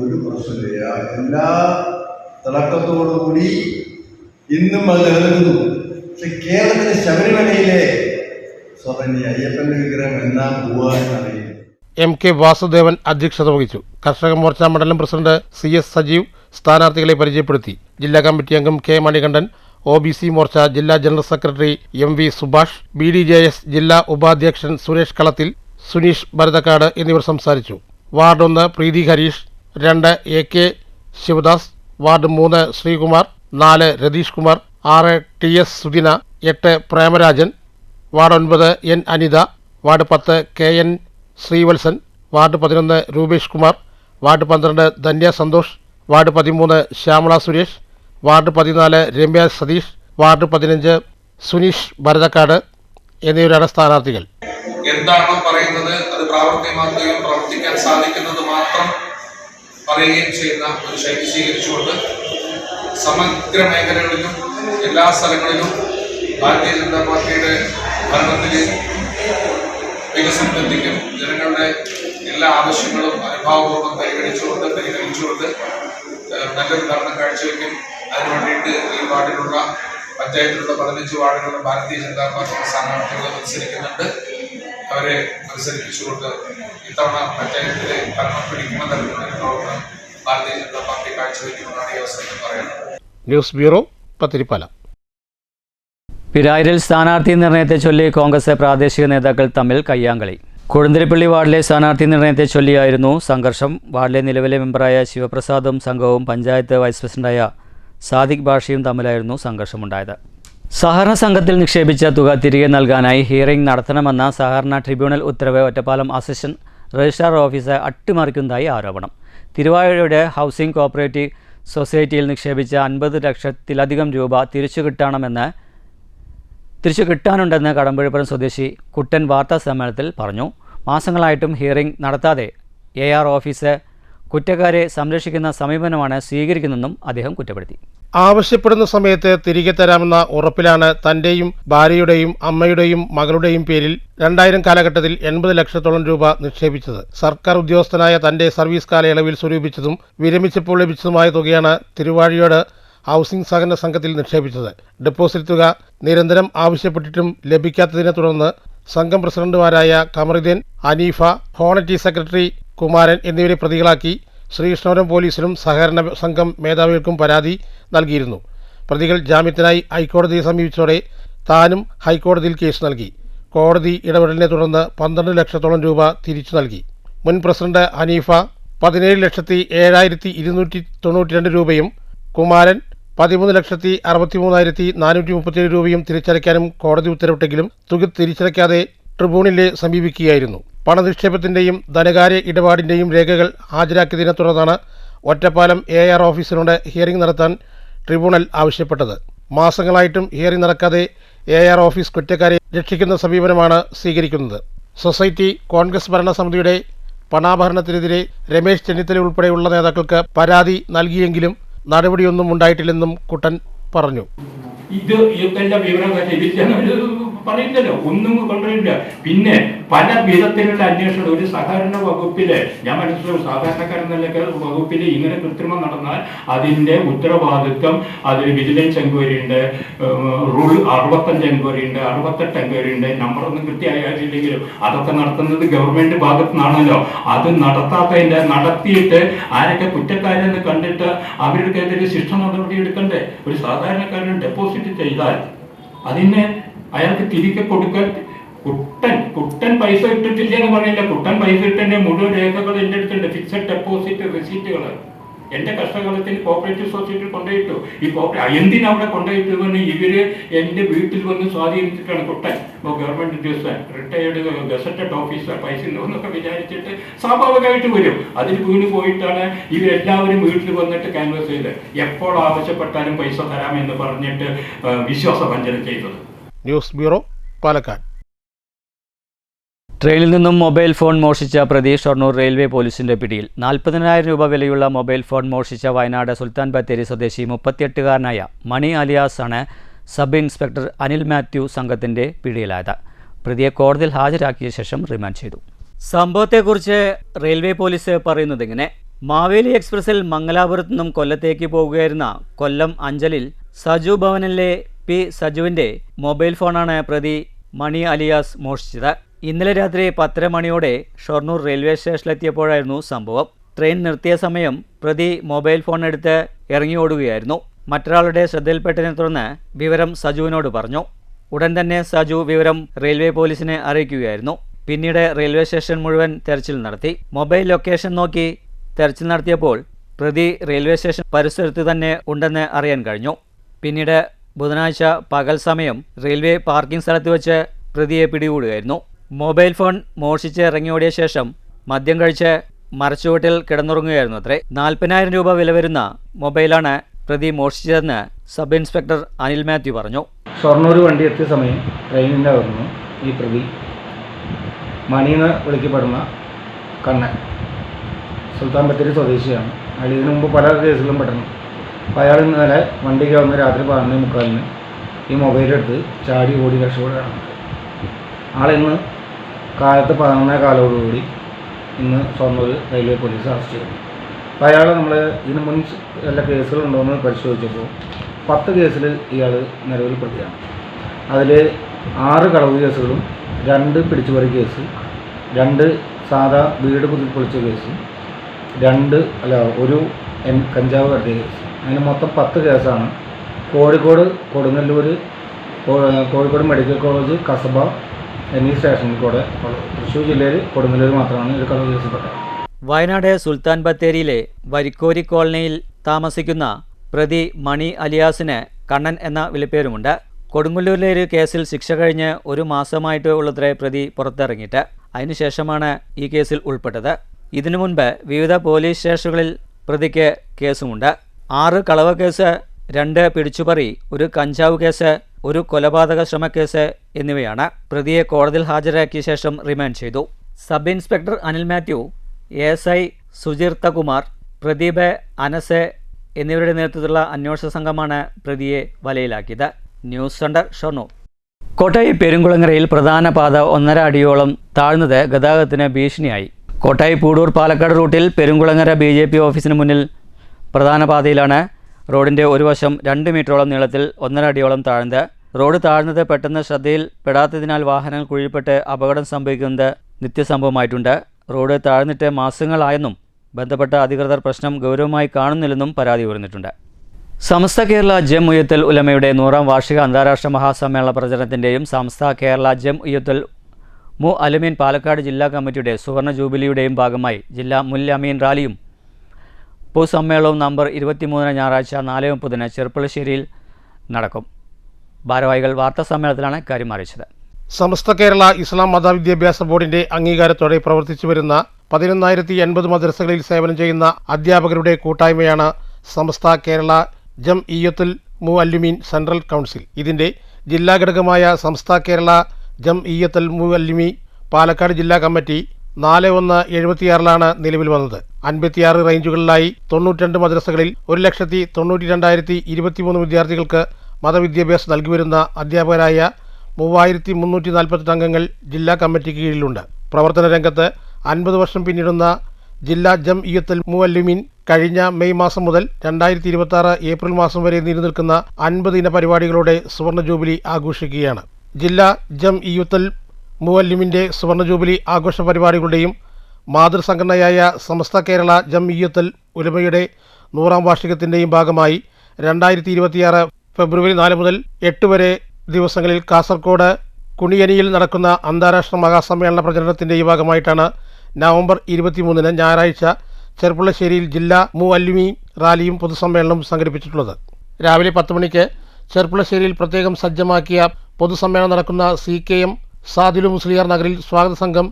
ഒരു പ്രശ്നമില്ല, എല്ലാ തിളക്കത്തോടുകൂടി ഇന്നും അത് നിലനിൽക്കുന്നു. പക്ഷെ കേരളത്തിലെ ശബരിമലയിലെ സ്വർണ്ണ അയ്യപ്പന്റെ വിഗ്രഹം എന്നാ പോവുക എന്നറിയില്ല. MK വാസുദേവൻ അധ്യക്ഷത വഹിച്ചു. കർഷക മോർച്ച മണ്ഡലം പ്രസിഡന്റ് CS സജീവ് സ്ഥാനാർത്ഥികളെ പരിചയപ്പെടുത്തി. ജില്ലാ കമ്മിറ്റി അംഗം K മണികണ്ഠൻ, OBC മോർച്ച ജില്ലാ general secretary MV Subhash, BDJS ജില്ലാ ഉപാധ്യക്ഷൻ സുരേഷ് കളത്തിൽ, സുനീഷ് ഭരതക്കാട് എന്നിവർ സംസാരിച്ചു. Ward 1 Preethi Hareesh, 2 AK Sivadas, ward 3 Sreekumar, 4 Ratheesh Kumar, 6 TS Sudina, 8 Premarajan, ward 9 N Anitha, ward 10 KN Sreevalsan, ward 11 Roopesh Kumar, ward 12 Dhanya Santhosh, ward 13 Shyamala Suresh, ward 14 Ramya Satheesh, ward 15 Suneesh Bharathakkad എന്നിവരാണ് സ്ഥാനാർത്ഥികൾ. എന്താണോ പറയുന്നത് അത് പ്രാവർത്തികമാക്കുകയും പ്രവർത്തിക്കാൻ സാധിക്കുന്നത് മാത്രം പറയുകയും ചെയ്യുന്ന ഒരു ശൈലി സ്വീകരിച്ചുകൊണ്ട് സമഗ്ര മേഖലകളിലും എല്ലാ സ്ഥലങ്ങളിലും ഭാരതീയ ജനതാ പാർട്ടിയുടെ ഭരണത്തിൽ വികസനത്തിലേക്കും ജനങ്ങളുടെ എല്ലാ ആവശ്യങ്ങളും അനുഭാവപൂർവ്വം പരിഗണിച്ചുകൊണ്ട് നല്ലൊരു ഭരണം കാഴ്ചവെക്കും. അതിനുവേണ്ടിയിട്ട് ഈ വാർഡിലുള്ള പഞ്ചായത്തിലുള്ള 15 വാർഡുകളിലെ ഭാരതീയ ജനതാ പാർട്ടി സ്ഥാനാർത്ഥികൾ മത്സരിക്കുന്നുണ്ട്. അവരെ മത്സരിപ്പിച്ചുകൊണ്ട് ഇത്തവണ പഞ്ചായത്തിലെ ഭരണം പിടിക്കുന്ന തരത്തിലുള്ള പ്രവർത്തനം ഭാരതീയ ജനതാ പാർട്ടി കാഴ്ചവെക്കുമെന്നാണ് ഈ അവസരത്തിൽ പറയുന്നത്. News bureau, Pathiripala. പിരായിരിൽ സ്ഥാനാർത്ഥി നിർണയത്തെ ചൊല്ലി കോൺഗ്രസ് പ്രാദേശിക നേതാക്കൾ തമ്മിൽ കയ്യാങ്കളി. കൊഴുന്തിരിപ്പള്ളി വാർഡിലെ സ്ഥാനാർത്ഥി നിർണയത്തെ ചൊല്ലിയായിരുന്നു സംഘർഷം. വാർഡിലെ നിലവിലെ മെമ്പറായ ശിവപ്രസാദും സംഘവും പഞ്ചായത്ത് വൈസ് പ്രസിഡന്റായ സാദിഖ് ബാഷിയും തമ്മിലായിരുന്നു സംഘർഷമുണ്ടായത്. സഹകരണ സംഘത്തിൽ നിക്ഷേപിച്ച തുക തിരികെ നൽകാനായി ഹിയറിംഗ് നടത്തണമെന്ന സഹകരണ ട്രിബ്യൂണൽ ഉത്തരവ് ഒറ്റപ്പാലം അസിസ്റ്റന്റ് രജിസ്ട്രാർ ഓഫീസർ അട്ടിമറിക്കുന്നതായി ആരോപണം. തിരുവാഴയുടെ ഹൗസിംഗ് കോഓപ്പറേറ്റീവ് സൊസൈറ്റിയിൽ നിക്ഷേപിച്ച 50 ലക്ഷത്തിലധികം രൂപ തിരിച്ചു കിട്ടാനുണ്ടെന്ന് കടമ്പഴിപ്പുറം സ്വദേശി കുട്ടൻ വാർത്താ സമ്മേളനത്തിൽ പറഞ്ഞു. മാസങ്ങളായിട്ടും ഹിയറിംഗ് നടത്താതെ AR ഓഫീസ് കുറ്റക്കാരെ സംരക്ഷിക്കുന്ന സമീപനമാണ് സ്വീകരിക്കുന്നതെന്നും അദ്ദേഹം കുറ്റപ്പെടുത്തി. ആവശ്യപ്പെടുന്ന സമയത്ത് തിരികെ തരാമെന്ന ഉറപ്പിലാണ് തന്റെയും ഭാര്യയുടെയും അമ്മയുടെയും മകളുടെയും പേരിൽ 2000 കാലഘട്ടത്തിൽ 80 ലക്ഷത്തോളം രൂപ നിക്ഷേപിച്ചത്. സർക്കാർ ഉദ്യോഗസ്ഥനായ തന്റെ സർവീസ് കാലയളവിൽ സ്വരൂപിച്ചതും വിരമിച്ചപ്പോൾ ലഭിച്ചതുമായ തുകയാണ് തിരുവാഴിയോട് ഹൗസിംഗ് സഹകരണ സംഘത്തിൽ നിക്ഷേപിച്ചത്. ഡെപ്പോസിറ്റ് തുക നിരന്തരം ആവശ്യപ്പെട്ടിട്ടും ലഭിക്കാത്തതിനെ തുടർന്ന് സംഘം പ്രസിഡന്റുമാരായ കമറുദ്ദീൻ, ഹനീഫ, ഹോണറ്റി സെക്രട്ടറി കുമാരൻ എന്നിവരെ പ്രതികളാക്കി ശ്രീകൃഷ്ണപുരം പോലീസിലും സഹകരണ സംഘം മേധാവികൾക്കും പരാതി നൽകിയിരുന്നു. പ്രതികൾ ജാമ്യത്തിനായി ഹൈക്കോടതിയെ സമീപിച്ചതോടെ താനും ഹൈക്കോടതിയിൽ കേസ് നൽകി. കോടതി ഇടപെടലിനെ തുടർന്ന് 12 ലക്ഷത്തോളം രൂപ തിരിച്ചു നൽകി. മുൻ പ്രസിഡന്റ് ഹനീഫ 17,07,292 രൂപയും കുമാരൻ 13,63,437 രൂപയും തിരിച്ചടയ്ക്കാനും കോടതി ഉത്തരവിട്ടെങ്കിലും തുക തിരിച്ചടയ്ക്കാതെ ട്രിബ്യൂണലിനെ സമീപിക്കുകയായിരുന്നു. പണനിക്ഷേപത്തിന്റെയും ധനകാര്യ ഇടപാടിന്റെയും രേഖകൾ ഹാജരാക്കിയതിനെ തുടർന്നാണ് ഒറ്റപ്പാലം AR ഓഫീസിനോട് ഹിയറിംഗ് നടത്താൻ ട്രിബ്യൂണൽ ആവശ്യപ്പെട്ടത്. മാസങ്ങളായിട്ടും ഹിയറിംഗ് നടക്കാതെ AR ഓഫീസ് കുറ്റക്കാരെ രക്ഷിക്കുന്ന സമീപനമാണ് സ്വീകരിക്കുന്നത്. സൊസൈറ്റി കോൺഗ്രസ് ഭരണസമിതിയുടെ പണാഭരണത്തിനെതിരെ രമേശ് ചെന്നിത്തല ഉൾപ്പെടെയുള്ള നേതാക്കൾക്ക് പരാതി നൽകിയെങ്കിലും നടപടിയൊന്നും ഉണ്ടായിട്ടില്ലെന്നും കുട്ടൻ പറഞ്ഞു. ഇതെല്ലാം വിവരം പറയില്ലല്ലോ, ഒന്നും കൊണ്ടുവരില്ല. പിന്നെ പല വിധത്തിലുള്ള അന്വേഷണം ഒരു സഹകരണ വകുപ്പില്, ഞാൻ മനസ്സിലാവും സാധാരണക്കാരെന്നല്ല വകുപ്പില് ഇങ്ങനെ കൃത്രിമം നടന്നാൽ അതിന്റെ ഉത്തരവാദിത്വം അതിൽ വിജിലൻസ് എൻക്വയറി ഉണ്ട്, റൂൾ 65 എൻക്വയറി ഉണ്ട്, 68 എൻക്വയറി ഉണ്ട്. നമ്പറൊന്നും കൃത്യമായില്ലെങ്കിലും അതൊക്കെ നടത്തുന്നത് ഗവൺമെന്റ് ഭാഗത്തു നിന്നാണല്ലോ. അത് നടത്തിയിട്ട് ആരൊക്കെ കുറ്റക്കാരെന്ന് കണ്ടിട്ട് അവർക്കെതിരെ ശിക്ഷ നടപടി എടുക്കണ്ടേ? ഒരു സാധാരണക്കാരൻ ഡെപ്പോസിറ്റ് ചെയ്താൽ അതിനെ അയാൾക്ക് തിരികെ കൊടുക്കാൻ കുട്ടൻ പൈസ ഇട്ടിട്ടില്ല എന്ന് പറയില്ല. കുട്ടൻ പൈസ ഇട്ടതിന്റെ മുഴുവൻ രേഖകൾ എൻ്റെ അടുത്തുണ്ട്, ഫിക്സഡ് ഡെപ്പോസിറ്റ് റെസീറ്റുകൾ. എൻ്റെ കഷ്ടകാലത്തിൽ കോപ്പറേറ്റീവ് സൊസൈറ്റിയിൽ കൊണ്ടുപോയിട്ടു. ഈ എന്തിനവിടെ കൊണ്ടുപോയിട്ടു ഇവര് എൻ്റെ വീട്ടിൽ വന്ന് സ്വാധീനിച്ചിട്ടാണ് കുട്ടൻ. ഗവൺമെന്റ് ഉദ്യോഗസ്ഥൻ, റിട്ടയർഡ് ഗസറ്റഡ് ഓഫീസർ, പൈസ എന്നൊക്കെ വിചാരിച്ചിട്ട് സ്വാഭാവികമായിട്ട് വരും. അതിൽ വീണ് പോയിട്ടാണ് ഇവരെല്ലാവരും വീട്ടിൽ വന്നിട്ട് ക്യാൻവാസ് ചെയ്ത് എപ്പോൾ ആവശ്യപ്പെട്ടാലും പൈസ തരാമെന്ന് പറഞ്ഞിട്ട് വിശ്വാസവഞ്ചന ചെയ്തത്. News bureau, Palakkad. ട്രെയിനിൽ നിന്നും മൊബൈൽ ഫോൺ മോഷ്ടിച്ച പ്രതി ഷൊർണൂർ റെയിൽവേ പോലീസിന്റെ പിടിയിൽ. 40,000 രൂപ വിലയുള്ള മൊബൈൽ ഫോൺ മോഷ്ടിച്ച വയനാട് സുൽത്താൻ ബത്തേരി സ്വദേശി 38-കാരനായ മണി അലിയാസ് ആണ് സബ് ഇൻസ്പെക്ടർ അനിൽ മാത്യു സംഘത്തിന്റെ പിടിയിലായത്. പ്രതിയെ കോടതിയിൽ ഹാജരാക്കിയ ശേഷം റിമാൻഡ് ചെയ്തു. സംഭവത്തെക്കുറിച്ച് റെയിൽവേ പോലീസ് പറയുന്നതിങ്ങനെ: മാവേലി എക്സ്പ്രസിൽ മംഗലാപുരത്തു നിന്നും കൊല്ലത്തേക്ക് പോകുകയായിരുന്ന കൊല്ലം അഞ്ചലിൽ സജു ഭവനിലെ പി സജുവിന്റെ മൊബൈൽ ഫോണാണ് പ്രതി മണി അലിയാസ് മോഷ്ടിച്ചത്. ഇന്നലെ രാത്രി 10:30 മണിയോടെ ഷൊർണൂർ റെയിൽവേ സ്റ്റേഷനിലെത്തിയപ്പോഴായിരുന്നു സംഭവം. ട്രെയിൻ നിർത്തിയ സമയം പ്രതി മൊബൈൽ ഫോൺ എടുത്ത് ഇറങ്ങി ഓടുകയായിരുന്നു. മറ്റൊരാളുടെ ശ്രദ്ധയിൽപ്പെട്ടതിനെ തുടർന്ന് വിവരം സജുവിനോട് പറഞ്ഞു. ഉടൻ തന്നെ സജു വിവരം റെയിൽവേ പോലീസിനെ അറിയിക്കുകയായിരുന്നു. പിന്നീട് റെയിൽവേ സ്റ്റേഷൻ മുഴുവൻ തെരച്ചിൽ നടത്തി. മൊബൈൽ ലൊക്കേഷൻ നോക്കി തെരച്ചിൽ നടത്തിയപ്പോൾ പ്രതി റെയിൽവേ സ്റ്റേഷൻ പരിസരത്ത് തന്നെ ഉണ്ടെന്ന് അറിയാൻ കഴിഞ്ഞു. പിന്നീട് ബുധനാഴ്ച പകൽ സമയം റെയിൽവേ പാർക്കിംഗ് സ്ഥലത്ത് വെച്ച് പ്രതിയെ പിടികൂടുകയായിരുന്നു. മൊബൈൽ ഫോൺ മോഷ്ടിച്ച് ഇറങ്ങിയോടിയ ശേഷം മദ്യം കഴിച്ച് മരച്ചുവട്ടിൽ കിടന്നുറങ്ങുകയായിരുന്നു അത്രേ. 40,000 രൂപ വില വരുന്ന മൊബൈലാണ് പ്രതി മോഷ്ടിച്ചതെന്ന് സബ് ഇൻസ്പെക്ടർ അനിൽ മാത്യു പറഞ്ഞു. ഷൊർണൂർ വണ്ടി എത്തിയ സമയം ട്രെയിനിൻ്റെ അവിടുന്ന് ഈ പ്രതി മണിയെന്ന് വിളിക്കപ്പെടുന്ന കണ്ണൻ സുൽത്താൻ ബത്തേരി സ്വദേശിയാണ്. അയാൾ ഇതിനു മുമ്പ് പല കേസുകളും പെട്ടു. അപ്പോൾ അയാൾ ഇന്നലെ വണ്ടിക്ക് വന്ന് രാത്രി 11:45 ഈ മൊബൈലെടുത്ത് ചാടി ഓടി രക്ഷപ്പെടുകയാണ്. ആളിന്ന് കാലത്ത് 11:15 ഇന്ന് ഷൊർണൂർ റെയിൽവേ പോലീസ് അറസ്റ്റ് ചെയ്തു. അപ്പോൾ അയാൾ നമ്മൾ ഇതിന് മുൻ എല്ലാ കേസുകളുണ്ടോ എന്ന് പരിശോധിച്ചപ്പോൾ 10 കേസിൽ ഇയാൾ നിലവിൽ പ്രതിയാണ്. അതിൽ 6 കളവ് കേസുകളും 2 പിടിച്ചുപറി കേസ്, 2 സാധാ വീട് പൊളിച്ച കേസ്, 1 കഞ്ചാവ് കടത്തിയ കേസ്. അങ്ങനെ മൊത്തം 10 കേസാണ്. കോഴിക്കോട്, കൊടുങ്ങല്ലൂർ, കോഴിക്കോട് മെഡിക്കൽ കോളേജ്, കസബ എന്നീ സ്റ്റേഷനിൽ കൂടെ തൃശ്ശൂർ ജില്ലയിൽ കൊടുങ്ങല്ലൂർ മാത്രമാണ് ഒരു കളവ് കേസിൽപ്പെട്ടത്. വയനാട് സുൽത്താൻ ബത്തേരിയിലെ വരിക്കോരി കോളനിയിൽ താമസിക്കുന്ന പ്രതി മണി അലിയാസിന് കണ്ണൻ എന്ന വിളിപ്പേരുമുണ്ട്. കൊടുങ്ങല്ലൂരിലെ ഒരു കേസിൽ ശിക്ഷ കഴിഞ്ഞ് 1 മാസമായിട്ട് ഉള്ളത്രേ പ്രതി പുറത്തിറങ്ങിയിട്ട്. അതിനുശേഷമാണ് ഈ കേസിൽ ഉൾപ്പെട്ടത്. ഇതിനു മുൻപ് വിവിധ പോലീസ് സ്റ്റേഷനുകളിൽ പ്രതിക്ക് കേസുമുണ്ട്. 6 കളവ് കേസ്, 2 പിടിച്ചുപറി, 1 കഞ്ചാവ് കേസ്, 1 കൊലപാതക ശ്രമക്കേസ് എന്നിവയാണ്. പ്രതിയെ കോടതിയിൽ ഹാജരാക്കിയ ശേഷം റിമാൻഡ് ചെയ്തു. Sub inspector Anil Mathew, ASI Sujirtha Kumar, Pradeep, Anas എന്നിവരുടെ നേതൃത്വത്തിലുള്ള അന്വേഷണ സംഘമാണ് പ്രതിയെ വലയിലാക്കിയത്. News centre, Shoranur. കോട്ടായി പെരുങ്കുളങ്ങരയിൽ പ്രധാന പാത 1.5 അടിയോളം താഴ്ന്നത് ഗതാഗതത്തിന് ഭീഷണിയായി. കോട്ടായി പൂടൂർ പാലക്കാട് റൂട്ടിൽ പെരുങ്കുളങ്ങര BJP ഓഫീസിന് മുന്നിൽ പ്രധാന പാതയിലാണ് റോഡിൻ്റെ ഒരു വശം 2 മീറ്ററോളം നീളത്തിൽ 1.5 അടിയോളം താഴ്ന്നത്. റോഡ് താഴ്ന്നത് പെട്ടെന്ന് ശ്രദ്ധയിൽ പെടാത്തതിനാൽ വാഹനങ്ങൾ കുഴിപ്പെട്ട് അപകടം സംഭവിക്കുന്നത് നിത്യസംഭവമായിട്ടുണ്ട്. റോഡ് താഴ്ന്നിട്ട് മാസങ്ങളായെന്നും ബന്ധപ്പെട്ട അധികൃതർ പ്രശ്നം ഗൗരവമായി കാണുന്നില്ലെന്നും പരാതി ഉയർന്നിട്ടുണ്ട്. സമസ്ത കേരള ജംഇയ്യത്തുൽ ഉലമയുടെ 100ാം വാർഷിക അന്താരാഷ്ട്ര മഹാസമ്മേളന പ്രചരണത്തിൻ്റെയും സമസ്ത കേരള ജംഇയ്യത്തുൽ മുഅല്ലിമീൻ പാലക്കാട് ജില്ലാ കമ്മിറ്റിയുടെ സുവർണ ജൂബിലിയുടെയും ഭാഗമായി ജില്ലാ മുഅല്ലിമീൻ റാലിയും പൊതുസമ്മേളനവും നവംബർ 23 ഞായറാഴ്ച 4:30 ചെർപ്പുളശ്ശേരിയിൽ നടക്കും. ഭാരവാഹികൾ വാർത്താസമ്മേളനത്തിലാണ് കാര്യം അറിയിച്ചത്. സമസ്ത കേരള ഇസ്ലാം മത വിദ്യാഭ്യാസ ബോർഡിന്റെ അംഗീകാരത്തോടെ പ്രവർത്തിച്ചു വരുന്ന 11,080 മദ്രസകളിൽ സേവനം ചെയ്യുന്ന അധ്യാപകരുടെ കൂട്ടായ്മയാണ് സമസ്ത കേരള ജംഇയ്യത്തുൽ മുഅല്ലിമീൻ സെൻട്രൽ കൗൺസിൽ. ഇതിന്റെ ജില്ലാ ഘടകമായ സമസ്ത കേരള ജംഇയ്യത്തുൽ മുഅല്ലിമീൻ പാലക്കാട് ജില്ലാ കമ്മിറ്റി 4/1/76 നിലവിൽ വന്നത്. 56 റേഞ്ചുകളിലായി 92 മദ്രസകളിൽ 1,92,023 വിദ്യാർത്ഥികൾക്ക് മതവിദ്യാഭ്യാസം നൽകിവരുന്ന അധ്യാപകരായ 3,348 അംഗങ്ങൾ ജില്ലാ കമ്മിറ്റിക്ക് കീഴിലുണ്ട്. പ്രവർത്തന രംഗത്ത് 50 വർഷം പിന്നിടുന്ന ജില്ലാ ജംഇയ്യത്തുൽ മുഅല്ലിമീൻ കഴിഞ്ഞ മെയ് മാസം മുതൽ 2026 ഏപ്രിൽ മാസം വരെ നീണ്ടുനിൽക്കുന്ന 50 ഇന പരിപാടികളോടെ സുവർണ ജൂബിലി ആഘോഷിക്കുകയാണ്. ജില്ലാ ജംഇയ്യത്തുൽ മുഅല്ലിമീൻ്റെ സുവർണ ജൂബിലി ആഘോഷ പരിപാടികളുടെയും മാതൃസംഘടനയായ സമസ്ത കേരള ജംഇയ്യത്തുൽ ഉലമയുടെ 100ാം വാർഷികത്തിൻ്റെയും ഭാഗമായി 2026 ഫെബ്രുവരി 4 മുതൽ 8 വരെ ദിവസങ്ങളിൽ കാസർഗോഡ് കുണിയനിയിൽ നടക്കുന്ന അന്താരാഷ്ട്ര മഹാസമ്മേളന പ്രചരണത്തിൻ്റെയും ഭാഗമായിട്ടാണ് നവംബർ 23 ഞായറാഴ്ച ചെർപ്പുളശ്ശേരിയിൽ ജില്ലാ മുഅല്ലിമീൻ റാലിയും പൊതുസമ്മേളനവും സംഘടിപ്പിച്ചിട്ടുള്ളത്. രാവിലെ 10 മണിക്ക് ചെർപ്പുളശ്ശേരിയിൽ പ്രത്യേകം സജ്ജമാക്കിയ പൊതുസമ്മേളനം നടക്കുന്ന CKM സാദിലു മുസ്ലിയാർ നഗറിൽ സ്വാഗത സംഘം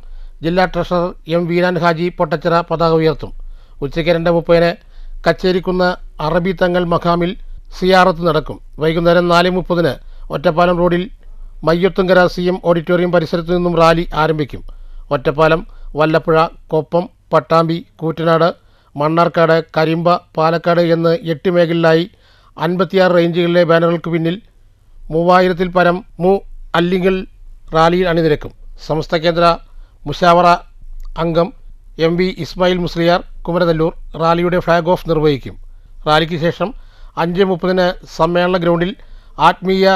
ജില്ലാ ട്രഷറർ M വീരാൻ ഹാജി പൊട്ടച്ചിറ പതാക ഉയർത്തും. ഉച്ചയ്ക്ക് 2:30 കച്ചേരിക്കുന്ന് അറബി തങ്ങൾ മഖാമിൽ സിയാറത്ത് നടക്കും. വൈകുന്നേരം 4:30 ഒറ്റപ്പാലം റോഡിൽ മയ്യത്തുങ്കര CM ഓഡിറ്റോറിയം പരിസരത്തു നിന്നും റാലി ആരംഭിക്കും. ഒറ്റപ്പാലം, വല്ലപ്പുഴ, കൊപ്പം, പട്ടാമ്പി, കൂറ്റനാട്, മണ്ണാർക്കാട്, കരിമ്പ, പാലക്കാട് എന്ന് 8 മേഖലയിലായി 56 റേഞ്ചുകളിലെ ബാനറുകൾക്ക് പിന്നിൽ 3000-ൽ പരം മുഅല്ലിങ്ങൾ റാലിയിൽ അണിനിരക്കും. സമസ്ത കേന്ദ്ര മുശാവറ അംഗം MV ഇസ്മായിൽ മുസ്ലിയാർ കുമരനെല്ലൂർ റാലിയുടെ ഫ്ലാഗ് ഓഫ് നിർവഹിക്കും. റാലിക്ക് ശേഷം 5:30 സമ്മേളന ഗ്രൗണ്ടിൽ ആത്മീയ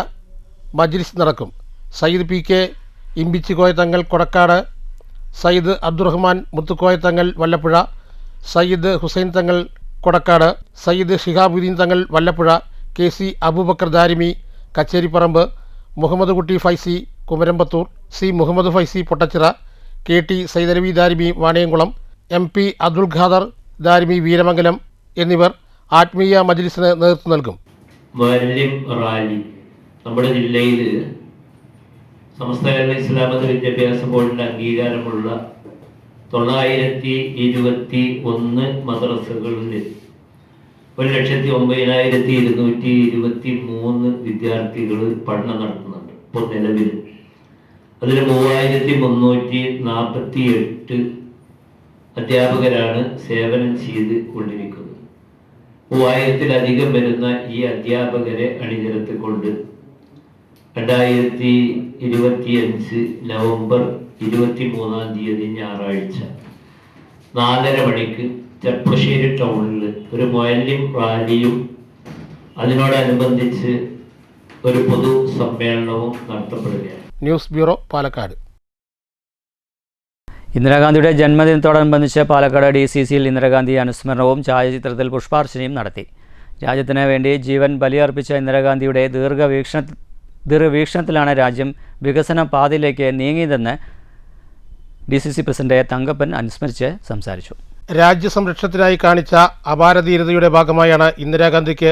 മജ്ലിസ് നടക്കും. സയ്യിദ് PK ഇമ്പിച്ചിക്കോയ തങ്ങൾ കൊടക്കാട്, സയ്യിദ് അബ്ദുറഹ്മാൻ മുത്തുക്കോയ തങ്ങൾ വല്ലപ്പുഴ, സയ്യിദ് ഹുസൈൻ തങ്ങൾ കൊടക്കാട്, സയ്യിദ് ഷിഹാബുദ്ദീൻ തങ്ങൾ വല്ലപ്പുഴ, KC അബൂബക്കർ ദാരിമി കച്ചേരിപ്പറമ്പ്, മുഹമ്മദ് കുട്ടി Faizy Kumaramputhur, C Muhammad Faizy Pottachira, KT Saidalavi Darimi Vaniyamkulam, MP Abdul Khader Darimi Veeramangalam എന്നിവർ ആത്മീയ മജ്ലിസിന് നേതൃത്വം നൽകും. മുഅല്ലിം റാലി നമ്മുടെ ജില്ലയിൽ സമസ്ത കേരള ഇസ്ലാം മത വിദ്യാഭ്യാസ ബോർഡിൻ്റെ അംഗീകാരമുള്ള 921 മദ്രസകളിൽ 1,09,223 വിദ്യാർത്ഥികൾ പഠനം നടത്തുന്നുണ്ട്. ഇപ്പോൾ നിലവിൽ അതിൽ 3,348 അധ്യാപകരാണ് സേവനം ചെയ്ത് കൊണ്ടിരിക്കുന്നത്. 3000-ലധികം വരുന്ന ഈ അധ്യാപകരെ അണിനിരത്തിക്കൊണ്ട് 2025 നവംബർ 23 ഞായറാഴ്ച 4:30 മണിക്ക് ചെർപ്പുളശ്ശേരി ടൗണിൽ ഒരു മുഅല്ലിം റാലിയും അതിനോടനുബന്ധിച്ച് ഒരു പൊതു സമ്മേളനവും നടത്തപ്പെടുകയാണ്. News bureau, Palakkad. ഇന്ദിരാഗാന്ധിയുടെ ജന്മദിനത്തോടനുബന്ധിച്ച് പാലക്കാട് DCCയിൽ ഇന്ദിരാഗാന്ധി അനുസ്മരണവും ഛായാചിത്രത്തിൽ പുഷ്പാർച്ചനയും നടത്തി. രാജ്യത്തിന് വേണ്ടി ജീവൻ ബലിയർപ്പിച്ച ഇന്ദിരാഗാന്ധിയുടെ ദീർഘവീക്ഷണത്തിലാണ് രാജ്യം വികസന പാതയിലേക്ക് നീങ്ങിയതെന്ന് DCC പ്രസിഡന്റ് തങ്കപ്പൻ അനുസ്മരിച്ച് സംസാരിച്ചു. രാജ്യസംരക്ഷണത്തിനായി കാണിച്ച അപാരധീരതയുടെ ഭാഗമായാണ് ഇന്ദിരാഗാന്ധിക്ക്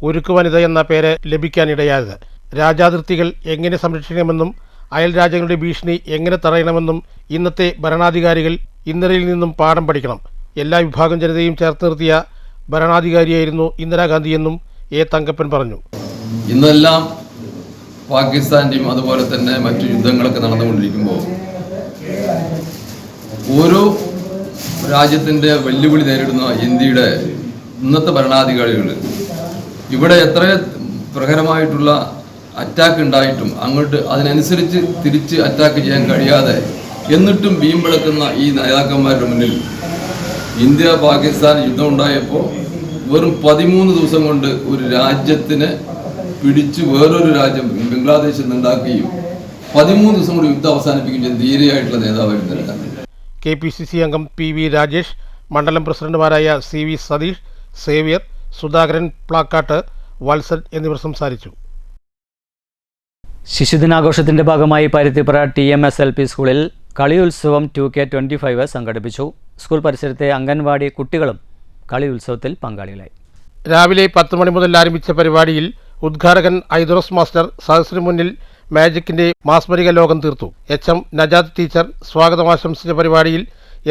ഉരുക്കു വനിത എന്ന പേര് ലഭിക്കാനിടയായത്. രാജ്യാതിർത്തികൾ എങ്ങനെ സംരക്ഷിക്കണമെന്നും അയൽ രാജ്യങ്ങളുടെ ഭീഷണി എങ്ങനെ തടയണമെന്നും ഇന്നത്തെ ഭരണാധികാരികൾ ഇന്ദിരയിൽ നിന്നും പാഠം പഠിക്കണം. എല്ലാ വിഭാഗം ജനതയും ചേർത്ത് നിർത്തിയ ഭരണാധികാരിയായിരുന്നു ഇന്ദിരാഗാന്ധിയെന്നും തങ്കപ്പൻ പറഞ്ഞു. ഇന്നെല്ലാം പാകിസ്ഥാൻ്റെയും അതുപോലെ തന്നെ മറ്റു യുദ്ധങ്ങളൊക്കെ നടന്നുകൊണ്ടിരിക്കുമ്പോൾ ഓരോ രാജ്യത്തിൻ്റെ വെല്ലുവിളി നേരിടുന്ന ഇന്ത്യയുടെ ഇന്നത്തെ ഭരണാധികാരികൾ ഇവിടെ എത്ര പ്രഹരമായിട്ടുള്ള അറ്റാക്ക് ഉണ്ടായിട്ടും അങ്ങോട്ട് അതിനനുസരിച്ച് തിരിച്ച് അറ്റാക്ക് ചെയ്യാൻ കഴിയാതെ എന്നിട്ടും വീമ്പിളക്കുന്ന ഈ നേതാക്കന്മാരുടെ മുന്നിൽ ഇന്ത്യ പാകിസ്ഥാൻ യുദ്ധം ഉണ്ടായപ്പോൾ വെറും 13 ദിവസം കൊണ്ട് ഒരു രാജ്യത്തിനെ പിടിച്ച് വേറൊരു രാജ്യം ബംഗ്ലാദേശിൽ നിന്നുണ്ടാക്കുകയും 13 ദിവസം കൊണ്ട് യുദ്ധം അവസാനിപ്പിക്കുകയും ചെയ്ത ധീരയായിട്ടുള്ള നേതാവായിരുന്നു. KPCC അംഗം PV രാജേഷ്, മണ്ഡലം പ്രസിഡന്റുമാരായ CV സതീഷ്, സേവ്യർ, സുധാകരൻ പ്ലാക്കാട്ട്, വത്സൻ എന്നിവർ സംസാരിച്ചു. ശിശുദിനാഘോഷത്തിന്റെ ഭാഗമായി പരുത്തിപ്പുറ TMS LP സ്കൂളിൽ കളിയുത്സവം 2K25 സംഘടിപ്പിച്ചു. സ്കൂൾ പരിസരത്തെ അംഗൻവാടി കുട്ടികളും കളിയുത്സവത്തിൽ പങ്കാളികളായി. രാവിലെ 10 മണി മുതൽ ആരംഭിച്ച പരിപാടിയിൽ ഉദ്ഘാടകൻ ഐദറോസ് മാസ്റ്റർ സദസ്സിന് മുന്നിൽ മാജിക്കിന്റെ മാസ്മരിക ലോകം തീർത്തു. HM നജാത്ത് ടീച്ചർ സ്വാഗതം ആശംസിച്ച പരിപാടിയിൽ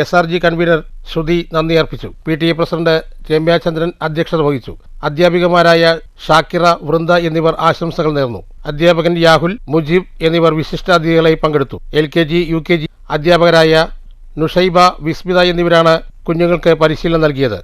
SRG കൺവീനർ ശ്രുതി നന്ദി അർപ്പിച്ചു. PTA പ്രസിഡന്റ് രമ്യാചന്ദ്രൻ അധ്യക്ഷത വഹിച്ചു. അധ്യാപികമാരായ ഷാക്കിറ, വൃന്ദ എന്നിവർ ആശംസകൾ നേർന്നു. അധ്യാപകൻ യാഹുൽ, മുജീബ് എന്നിവർ വിശിഷ്ടാതിഥികളായി പങ്കെടുത്തു. LKG, UKG അധ്യാപകരായ നുഷൈബ, വിസ്മിത എന്നിവരാണ് കുഞ്ഞുങ്ങൾക്ക് പരിശീലനം നൽകിയത്.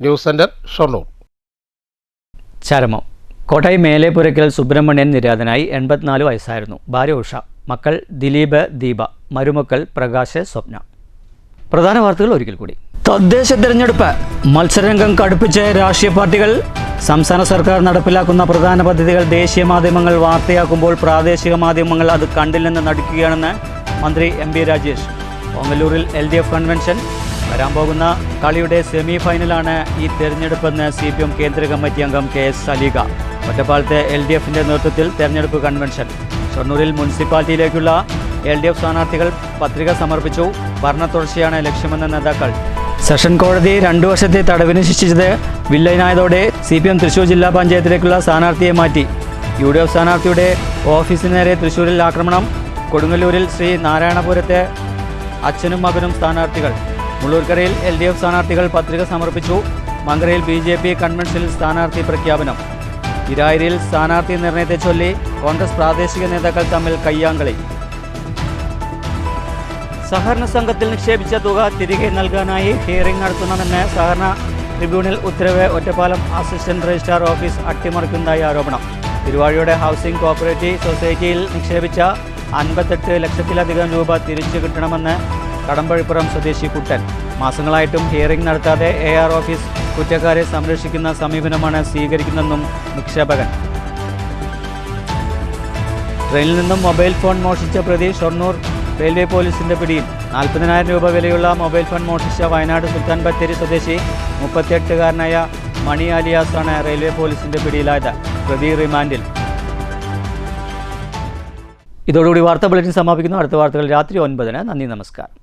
News centre, Shoranur. ചരമം. കോട്ടയം മേലെപുരയ്ക്കൽ സുബ്രഹ്മണ്യൻ നിര്യാതനായി. 84 വയസ്സായിരുന്നു. ഭാര്യ ഉഷ, മക്കൾ ദിലീപ്, ദീപ, മരുമക്കൾ പ്രകാശ്, സ്വപ്ന. പ്രധാന വാർത്തകൾ ഒരിക്കൽ കൂടി. തദ്ദേശ തെരഞ്ഞെടുപ്പ് മത്സരരംഗം കടുപ്പിച്ച രാഷ്ട്രീയ പാർട്ടികൾ. സംസ്ഥാന സർക്കാർ നടപ്പിലാക്കുന്ന പ്രധാന പദ്ധതികൾ ദേശീയ മാധ്യമങ്ങൾ വാർത്തയാക്കുമ്പോൾ പ്രാദേശിക മാധ്യമങ്ങൾ അത് കണ്ടില്ലെന്ന് നടിക്കുകയാണെന്ന് മന്ത്രി MB രാജേഷ്. ഓങ്ങല്ലൂരിൽ LDF convention. വരാൻ പോകുന്ന കളിയുടെ സെമി ഫൈനലാണ് ഈ തെരഞ്ഞെടുപ്പെന്ന് CPM കേന്ദ്ര കമ്മിറ്റി അംഗം KS സലീഗ. ഒറ്റപ്പാലത്തെ LDFിൻ്റെ നേതൃത്വത്തിൽ തെരഞ്ഞെടുപ്പ് കൺവെൻഷൻ. ഷൊർണൂരിൽ മുനിസിപ്പാലിറ്റിയിലേക്കുള്ള LDF സ്ഥാനാർത്ഥികൾ പത്രിക സമർപ്പിച്ചു. ഭരണ തുടർച്ചയാണ് ലക്ഷ്യമെന്ന നേതാക്കൾ. സെഷൻ കോടതി 2 വർഷത്തെ തടവിന് ശിക്ഷിച്ചത് വില്ലനായതോടെ CPM തൃശൂർ ജില്ലാ പഞ്ചായത്തിലേക്കുള്ള സ്ഥാനാർത്ഥിയെ മാറ്റി. UDF സ്ഥാനാർത്ഥിയുടെ ഓഫീസിന് നേരെ തൃശൂരിൽ ആക്രമണം. കൊടുങ്ങല്ലൂരിൽ ശ്രീ നാരായണപുരത്തെ അച്ഛനും മകനും സ്ഥാനാർത്ഥികൾ. മുള്ളൂർക്കരയിൽ LDF സ്ഥാനാർത്ഥികൾ പത്രിക സമർപ്പിച്ചു. മങ്കരയിൽ BJP കൺവെൻഷനിൽ സ്ഥാനാർത്ഥി പ്രഖ്യാപനം. ഇരായിരിയിൽ സ്ഥാനാർത്ഥി നിർണയത്തെ ചൊല്ലി കോൺഗ്രസ് പ്രാദേശിക നേതാക്കൾ തമ്മിൽ കയ്യാങ്കളി. സഹകരണ സംഘത്തിൽ നിക്ഷേപിച്ച തുക തിരികെ നൽകാനായി ഹിയറിംഗ് നടത്തണമെന്ന് സഹകരണ ട്രിബ്യൂണൽ ഉത്തരവ്. ഒറ്റപ്പാലം അസിസ്റ്റന്റ് രജിസ്ട്രാർ ഓഫീസ് അട്ടിമറിക്കുന്നതായി ആരോപണം. തിരുവാഴിയുടെ ഹൗസിംഗ് കോഓപ്പറേറ്റീവ് സൊസൈറ്റിയിൽ നിക്ഷേപിച്ച 58 ലക്ഷത്തിലധികം രൂപ തിരിച്ചു കിട്ടണമെന്ന് കടമ്പഴിപ്പുറം സ്വദേശി കുട്ടൻ. മാസങ്ങളായിട്ടും ഹിയറിംഗ് നടത്താതെ AR ഓഫീസ് കുറ്റക്കാരെ സംരക്ഷിക്കുന്ന സമീപനമാണ് സ്വീകരിക്കുന്നതെന്നും നിക്ഷേപകൻ. ട്രെയിനിൽ നിന്നും മൊബൈൽ ഫോൺ മോഷ്ടിച്ച പ്രതി ഷൊർണൂർ റെയിൽവേ പോലീസിന്റെ പിടിയിൽ. 40,000 രൂപ വിലയുള്ള മൊബൈൽ ഫോൺ മോഷ്ടിച്ച വയനാട് സുൽത്താൻ ബത്തേരി സ്വദേശി 38-കാരനായ മണി ആലിയാസാണ് റെയിൽവേ പോലീസിന്റെ പിടിയിലായത്. പ്രതി റിമാൻഡിൽ. ഇതോടുകൂടി വാർത്താ ബുള്ളറ്റിൻ സമാപിക്കുന്നു. അടുത്ത വാർത്തകൾ രാത്രി 9-ന്. നന്ദി, നമസ്കാരം.